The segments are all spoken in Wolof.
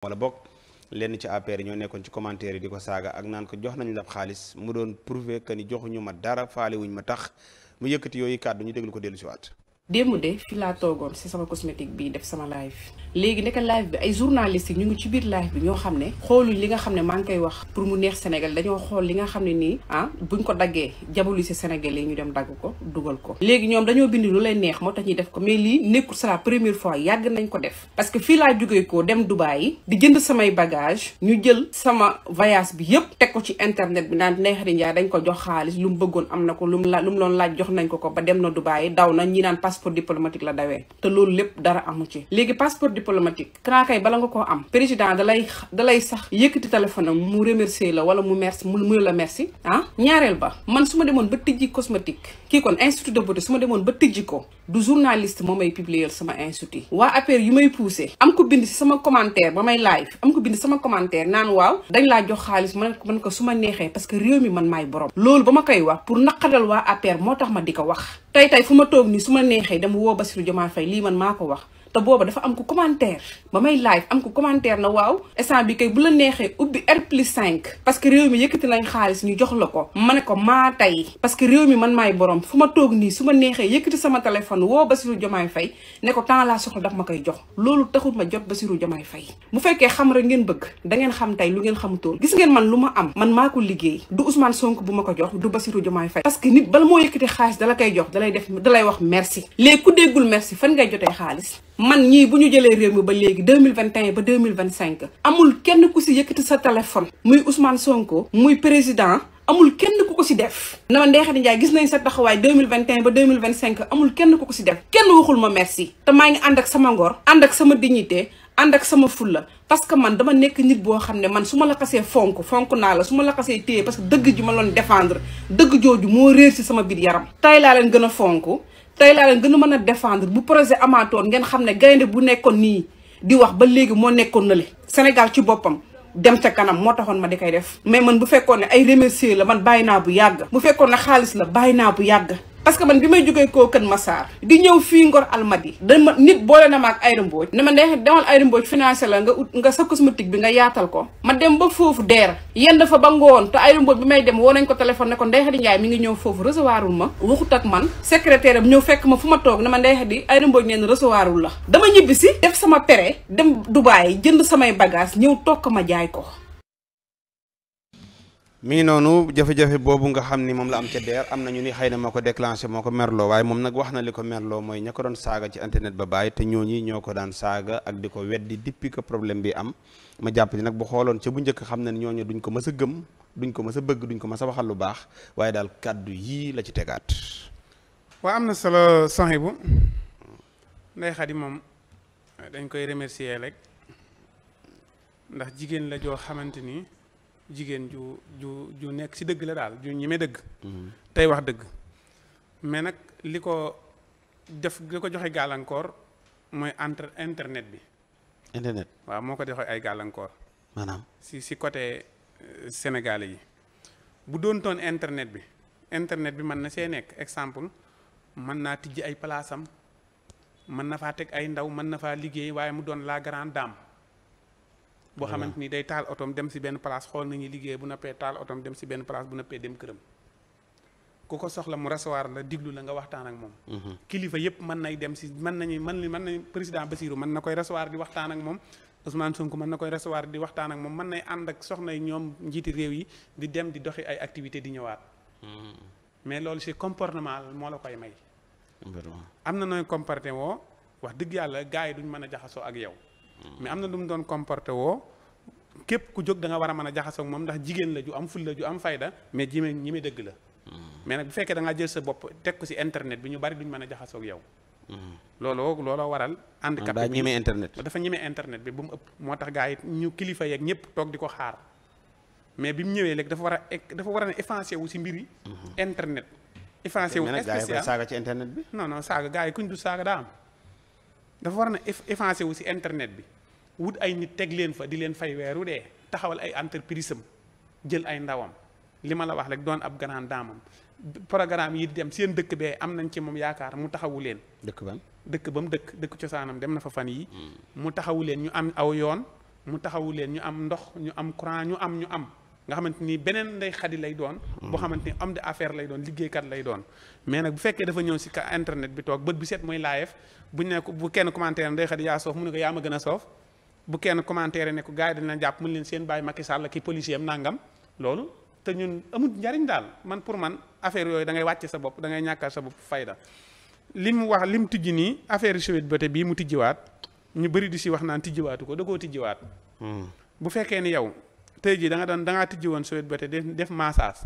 wala bokk lenn ci APR ñoo nekkoon ci commentaire yi di ko saaga ak naan ko jox nañ la xaalis mu doon prouver que ni joxuñu ma dara faale wuñ ma tax mu yëkkati yooyu kàddu ñu déglu ko dellu si waat. démb de fi laa toogoon si sama cosmétique bi def sama live léegi nekk live bi ay journalistes yi ñu ngi ci biir live bi ñoo xam ne xooluñ li nga xam ne maa ngi koy wax pour mu neex Sénégal dañoo xool li nga xam ne nii buñ ko daggee jabuli si Sénégal yi ñu dem dagg ko dugal ko léegi ñoom dañoo bind lu lay neex moo tax ñuy def ko mais lii nekkul c'est la première fois yàgg nañ ko def parce que fii laa jógee ko dem Dubaï di jënd samay bagage ñu jël sama voyage bi yépp teg ko ci internet bi naan Ndeye Khady Ndiaye dañ ko jox xaalis lu mu bëggoon am na ko lu mu doon laaj jox nañ ko ba dem na Dubaï daw na ñi naan passeport diplomatique la dawee te loolu lépp dara amu ci léegi passeport diplomatique kanaa kay bala nga koo am président dalay sax yëkkati téléphone am mu remercier la wala mu merci mu la merci ñaareel ba man su ma demoon ba tijji cosmétique kii kon institut de beauté su ma demoon ba tijji ko du journaliste moo may publier sama institut waa APR yu may poussé am ko bind si sama commentaire ba may live am ko bind sama commentaire naan waaw dañ laa jox xaalis man ko su ma neexee parce que réew mi man maay borom loolu ba ma koy wax pour naqadal waa APR moo tax ma di ko wax tey fu ma toog nii su ma neexee dama woo Bassirou Diomaye Faye lii man maa ko wax te booba dafa am ko commentaire ba may live am ko commentaire na waaw instant bi kay bu la neexee ubbi R+5 parce que réew mi yëkkati nañ xaalis ñu jox la ko ma ne ko maa tey parce que réew mi man maay borom fu ma toog nii su ma neexee yëkkati sama téléphone woo Bassirou Diomaye Faye ne ko temps laa soxla daf ma koy jox loolu taxul ma jot Bassirou Diomaye Faye bu fekkee xam rek ngeen bëgg da ngeen xam tey lu ngeen xamutoon gis ngeen man lu ma am man maa ko liggéey du Ousmane Sonko bu ma ko jox du Bassirou Diomaye Faye parce que nit bala moo yëkkati xaalis dala koy jox dalay wax merci léegi ku déggul merci fan ngay jotee xaalis man ñii bu ñu jëlee réew mi ba léegi 2021 ba 2025 amul kenn ku si yëkkati sa téléphone muy Ousmane Sonko muy président amul kenn ku ko si def na ma Ndeye Khady Ndiaye gis nañ sa taxawaay 2021 ba 2025 amul kenn ku ko si def kenn waxul ma merci te maa ngi ànd ak sama ngor ànd ak sama dignité ànd ak sama fulla parce que man dama nekk nit boo xam ne man su ma la xasee fonk naa la su ma la xasee téye parce que dëgg ji ma loon défendre dëgg jooju moo réer si sama biir yaram tay laa leen gën a fonk tey laa leen gën a mën a défendre bu projet amaatoon ngeen xam ne gaynde bu nekkoon nii di wax ba léegi moo nekkoon na le Sénégal ci boppam dem ca kanam moo taxoon ma di koy def mais man bu fekkoon ne ay remercier la man bàyyi naa bu yàgg bu fekkoon ne xaalis la bàyyi naa bu yàgg parce que man bi may jógee koo Kër Massar di ñëw fii Ngor Almadi dama nit boole na ma ak Aïda Mbodj ne ma demal Aïda Mbodj financé la nga sa cosmétique bi nga yaatal ko ma dem ba foofu deer yenn dafa ba ngoon te Aïda Mbodj bi may dem woo nañ ko téléphone ne ko Ndeye Khady Ndiaye mi ngi ñëw foofu recevoirul ma waxut ak man secrétaire am ñëw fekk ma fu ma toog ne ma Ndeye Khady Aïda Mbodj neen recevoirul la dama ñibbi si def sama pere dem Dubaï jënd samay bagage ñëw toog ko ma jaay ko mi ngi noonu jafe-jafe boobu nga xam ni moom la am ca DER am nañu ni xëy na moo ko déclenché moo ko merloo waaye moom nag wax na li ko merloo mooy ña ko doon saaga ci internet ba bàyyi te ñooñi ñoo ko daan saaga ak di ko weddi depuis que problème bi am ma jàpp ni nag bu xooloon ca bu njëkk xam ne ñooñu duñ ko mës a gëm duñ ko mës a bëgg duñ ko mës a waxal lu baax waaye daal kàddu yii la ci tegaat. waa am na solo Sohaibou Ndeye Khady moom dañ koy remercier rek ndax jigéen la joo xamante ni jigéen ju nekk ci dëgg la daal ju ñeme dëgg tey wax dëgg mais nag li ko joxe gàllankoor mooy internet bi waaw moo ko joxe ay gàllankoor maanaam si côté sénégalais yi bu doon toon internet bi mën na see nekk exemple mën naa tijji ay palaasam mën na faa teg ay ndaw mën na faa liggéey waaye mu doon la grande dame boo xamante ni day taal otom dem si benn place xool nañuy liggéey bu noppee taal otom dem si benn place bu noppee dem këram ku ko soxla mu recevoir la diglu la nga waxtaan ak moom kilifa yëpp mën nay dem si mën nañu président Bassirou mën na koy recevoir di waxtaan ak moom Ousmane Sonko mën na koy recevoir di waxtaan ak moom mën nay ànd ak soxna yi ñoom njiiti réew yi di dem di doxi ay activité di ñëwaat mais loolu si comportement moo la koy may am na nooy comporté woo wax dëgg yàlla gars yi duñ mën a jaxasoo ak yow mais am na lu mu doon comporté woo képp ku jóg da nga war a mën a jaxasoo ak moom ndax jigéen la ju am ful la ju am fayda mais ñi me dëgg la mais nag bu fekkee da nga jël sa bopp teg ko si internet bi ñu bari duñ mën a jaxasoo ak yow looloo waral handicap bi ñeme internet dafa ñeme internet bi bu mu ëpp moo tax gars yi ñu kilifa yeeg ñëpp toog di ko xaar mais bi mu ñëwee léegi dafa war a effacé wu si mbir yi internet effacé wu spécial saaga ci internet bi non saaga gars yi kuñ du saaga daa am dafa war na effacé wu si internet bi wut ay nit teg leen fa di leen fay weeru dee taxawal ay entreprise am jël ay ndawam li ma la wax rek doon ab grand daamam programme yi di dem seen dëkk bee am nañ ci moom yaakaar mu taxawu leen dëkk ba mu dëkk cosaanam dem na fa fan yi mu taxawu leen ñu am aw yoon mu taxawu leen ñu am ndox ñu am courant ñu am nga xamante ni beneen Ndeye Khady lay doon. boo xamante ni homme d'affaires lay doon liggéeykat lay doon. mais nag bu fekkee dafa ñëw si internet bi toog bët bi set mooy live buñ ne ko bu kenn commentaire Ndeye Khady yaa soof mu ne ko yaa ma gën a soof bu kenn commentaire ne ko gars yi dañ leen jàpp mun leen seen bàyyi Macky Sall ki policier am nangam loolu te ñun amul njariñ daal man pour man affaire yooyu da ngay wàcce sa bopp da ngay ñàkkal sa bopp fayda li mu wax li mu tijji nii affaire Sweet Beauté bii mu tijjiwaat ñu bëri di si wax naan tijjiwaatu ko da koo tijjiwaat. bu fekkee ni yow tey jii da ngaa tijji woon Sweet Beauté def massage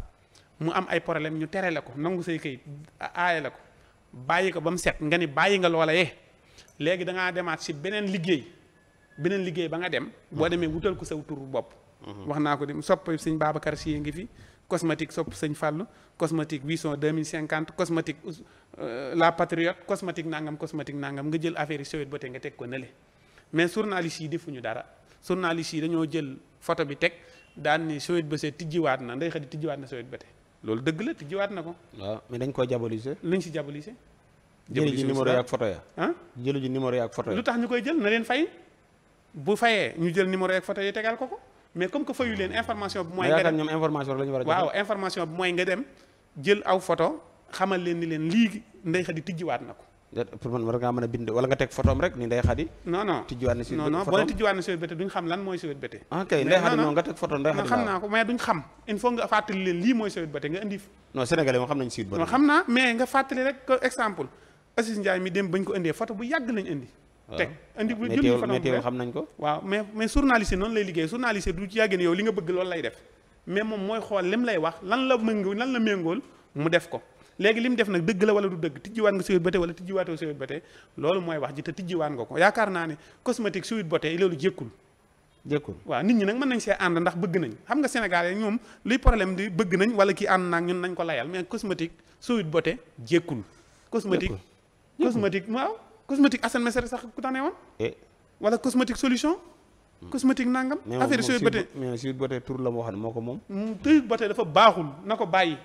mu am ay problème ñu tere la ko nangu say këyit aaye la ko bàyyi ko ba mu set nga ni bàyyi nga loola léegi da ngaa demaat si beneen liggéey ba nga dem. boo demee wutal ko sa turu bopp. wax naa ko di sopp sëñ Babacar Sy ngi fi cosmétique sopp sëñ Fallou cosmétique Vision 2050 cosmétique la patriote cosmétique nangam nga jël affaire yi Sweet Beauté nga teg ko nële mais journalistes yi defuñu dara journalistes yi dañoo jël photo bi teg daan ni Sweet Beauté tijjiwaat na Ndeye Khady tijjiwaat na Sweet Beauté loolu dëgg la tijjiwaat na ko. waaw mais dañ koo diaboliser. luñ si diaboliser. jëlu ji numéro yi ak photo ya. jëlu ji numéro yi ak photo ya. lu tax ñu koy jël na leen fay bu fayee ñu jël numéro yi ak photo yi tegal ko. mais comme que fayu leen information bi mooy nga dem ñoom information la ñu war a waaw information bi mooy nga dem jël aw photo xamal leen ni leen lii Ndeye Khady tijjiwaat na ko. pour man war ngaa mën a bind wala nga teg photom rek ni Ndeye Khady. non tijjiwaat na si non boo ne tijjiwaat na Sweet Beauté duñ xam lan mooy Sweet Beauté. ok Ndeye Khady noonu nga teg photo Ndeye Khady xam naa ko mais duñ xam il faut nga fàttali leen lii mooy Sweet Beauté nga indi. non sénégalais moom xam nañ Sweet Beauté. non xam naa mais nga fàttali rek exemple Assis Ndiaye mi dem bañ ko indee photo bu yàgg lañ indi. teg indi bu jël photo météo xam nañ ko. waaw mais journaliste noonu lay liggéey journaliste du ci yàgg ne yow li nga bëgg loolu lay def mais moom mooy xool lim lay wax lan la méngool mu def ko léegi li mu def nag dëgg la wala du dëgg tijjiwaat nga Sweet Beauté wala tijjiwaatoo Sweet Beauté loolu mooy wax ji te tijjiwaat nga ko yaakaar naa ne cosmétique Sweet Beauté loolu jékkul waaw nit ñi nag mën nañ see ànd ndax bëgg nañ xam nga Sénégal yi ñoom luy problème di bëgg nañ wala kii ànd naag ñun nañ ko layal mais cosmétique Sweet Beauté jékkul cosmétique waaw cosmétique Assane Mesere sax ku tane woon wala cosmétique solution cosmétique nangam affaire Sweet Beauté mais Sweet Beauté tur la moo xam ne moo ko moom Sweet Beauté dafa baaxul na ko bàyyi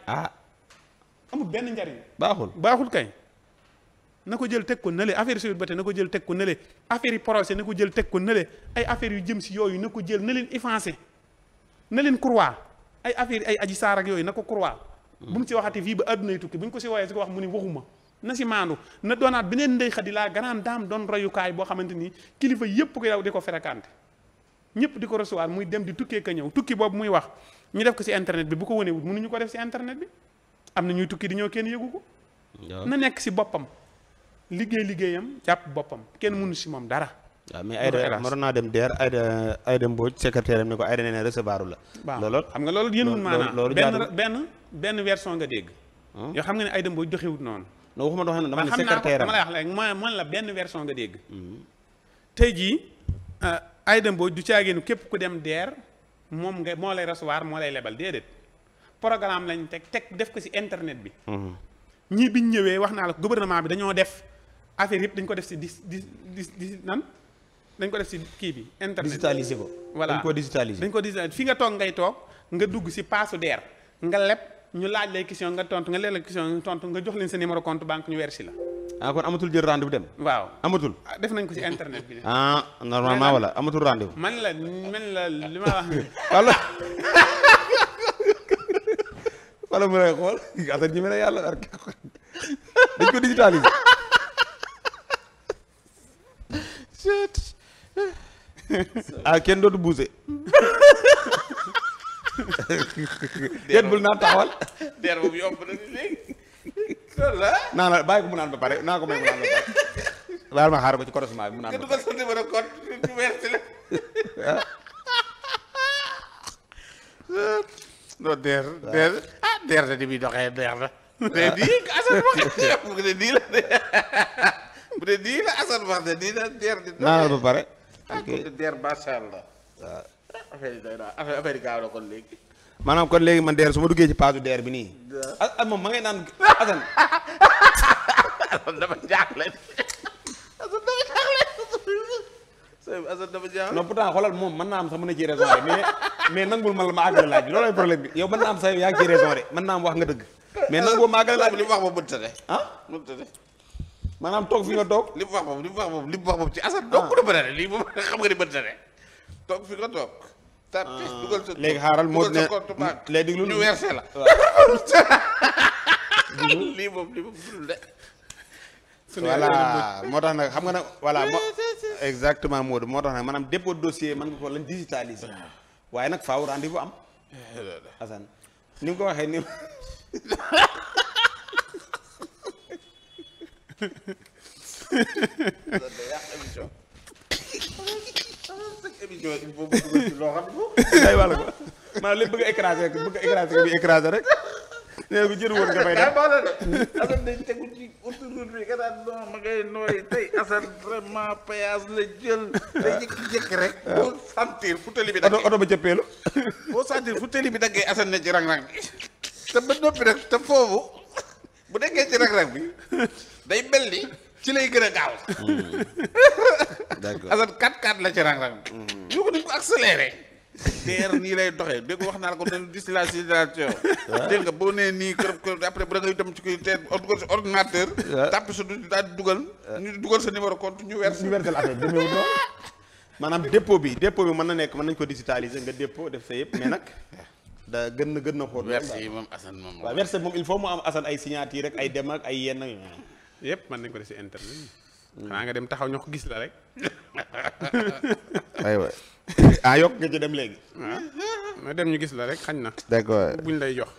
amul benn njariñ baaxul kay na ko jël teg ko nële affaire Sweet Beauté na ko jël teg ko nële affaire yi procès na ko jël teg ko nële ay affaires yu jëm si yooyu na ko jël na leen effacé na leen croix ay affaire ay aji saar ak yooyu na ko croix bu mu si waxati fii ba àddunay tukki bu ñu ko si woowee si ko wax mu ni waxuma na si maandu na doonaat beneen Ndeye Khady la grande dame doon royukaay boo xamante ni kilifa yépp ko yow di ko fréquenté ñëpp di ko recevoir muy dem di tukkee ka ñëw tukki boobu muy wax ñu def ko si internet bi bu ko wonewut mënuñu ko def si internet bi am na ñuy tukki di ñëw kenn yëgu ko na nekk si boppam liggéeyam jàpp boppam kenn mënu si moom dara waaw mais Aïda ma doon naa dem DER Aïda Mbodj secrétaire am ne ko Aïda nee na recevoir la loolu xam nga loolu yënul maanaam benn version nga dégg yoo xam nga ne Aïda Mbodj doxewut noonu non waxuma doxee noonu dama ne secrétaire am dama lay wax léegi man la benn version nga dégg tey jii Aïda Mbodj du caageenu képp ku dem DER moom nga moo lay recevoir moo lay lebal déedéet programme lañ teg def ko ci internet bi ñii biñ ñëwee wax naa la gouvernement bi dañoo def affaire yëpp dañ ko def ci dañ ko def ci kii bi internet digitalisé ko voilà dañ ko digitalisé fi nga toog ngay toog nga dugg ci paasu DER nga leb ñu laaj lay question nga tontu nga leeg la question nga tontu nga jox leen sa numéro compte banque ñu weer si la kon amatul jël rendez-vous dem waaw amatul def nañ ko ci internet bi normalement wala amatul rendez-vous man la li ma wax wala mu lay xool Assane ji mel ne yàlla dañ ko digitalisé kenn dootu buuse déet bul naan taxawal DER boobu yomb na léegi loolu la naa la bàyyi ko mu naan ba pare naa ko may mu naan ba pare baal ma xaar ko ci correspondance bi mu naan ba pare sa numéro compte ñu wersi la non DER da di muy doxee DER la bu dee nii Assane wax bu dee nii la bu dee nii la Assane wax de nii la DER di naa la ba pare DER macha allah waaw affaire yi day naa affaire yi gaaw na kon léegi maanaam kon léegi man DER su ma duggee ci page DER bi nii ak moom ma ngay naan Assane dafa jaaxle Assane dafa jaaxle non pourtant xoolal moom mën naa am sax mën na ci raison de mais nangul ma la ma àggale laaj bi loolooy problème bi yow mën naa am sax yaa ngi ci raison de mën naa am wax nga dëgg mais nangu ma àggale laaj bi li mu wax moom mënta ne mënta ne maanaam toog fi nga toog li mu wax moom ci Assane donc du mënta ne lii moom xam nga ni mënta ne toog fi nga toog. tapé dugal sa léegi xaaral moo ne léegi déglu ñu versé la. lii moom budul de. voilà moo tax nag xam nga nag voilà exactement Modou moo tax nag maanaam dépôt dossier mën nga ko lañ digitaliser waaye nag faaw rendez-vous am Assane ni nga ko waxee ni émission il faut mu dugal ci loo xam day wàll ko maanaam lépp bëgg a écraser rek bi écraser rek nee ko jër woon nga fay def Assane dañ tegu ci autoroute bi nga daan non ma ngay nooy tey Assane vraiment péage la jël day jékki-jékki rek boo sentir fu tali bi daggee oto ba cëppeelu boo sentir fu tali bi daggee Assane ne ci rang-rang bi te ba noppi rek te foofu bu nekkee ci rang-rang bi day mel ni ci lay gën a gaaw d'accord Assane 4-4 la ci rang-rang bi ñu ko dañ ko accéléré teer nii lay doxee dégg wax naa ko ne distillation dégg nga boo nee nii kër après bu da ngay dem ci kii te dugal sa ordinateur tàpp sa daal di dugal ñu dugal sa numéro compte ñu verse la affaire demeewul noonu maanaam dépôt bi mën na nekk mën nañ ko digitaliser nga dépôt def sa yëpp mais nag da gën na xóot verse yi moom Assane moom waaw verse moom il faut mu am Assane ay signature rek ay dem ak ay yenn yëpp mën nañ ko def si internet xanaa nga dem taxaw ñoo ko gis la rek aywa yokk nga ci dem léegi waaw nga dem ñu gis la rek xañ na d'accord buñ lay jox